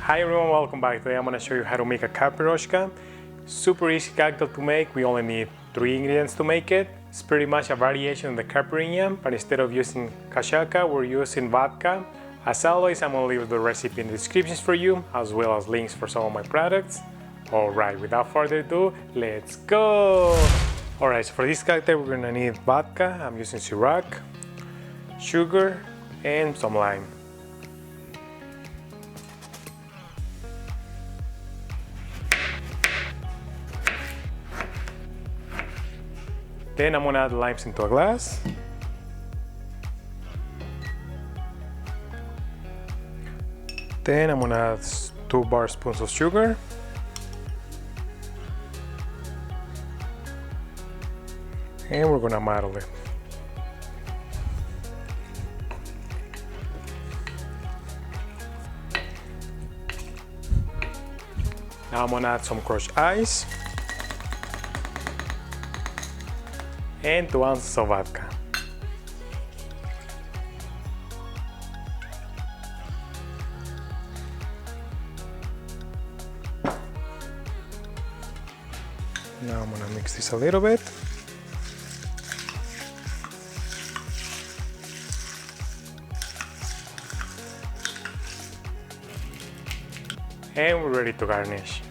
Hi everyone, welcome back. Today I'm going to show you how to make a Caipiroska. Super easy cocktail to make. We only need 3 ingredients to make it. It's pretty much a variation of the caipirinha, but instead of using cachaca, we're using vodka. As always, I'm going to leave the recipe in the descriptions for you, as well as links for some of my products. Alright, without further ado, let's go! Alright, so for this cocktail we're going to need vodka. I'm using Ciroc, sugar, and some lime. Then I'm gonna add limes into a glass. Then I'm gonna add 2 bar spoons of sugar. And we're gonna muddle it. Now I'm gonna add some crushed ice. And 2 ounces of vodka. Now I'm gonna mix this a little bit. And we're ready to garnish.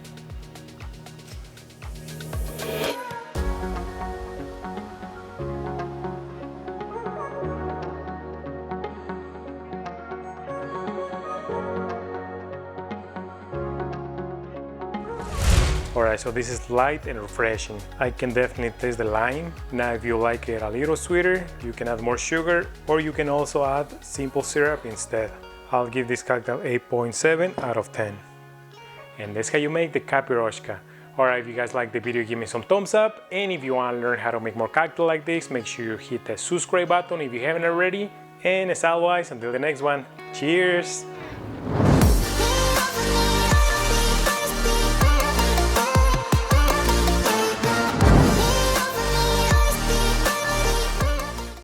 Alright, so this is light and refreshing. I can definitely taste the lime. Now if you like it a little sweeter, you can add more sugar, or you can also add simple syrup instead. I'll give this cocktail 8.7 out of 10. And that's how you make the Caipiroska. Alright, if you guys like the video, give me some thumbs up. And if you want to learn how to make more cocktails like this, make sure you hit the subscribe button if you haven't already. And as always, until the next one, cheers!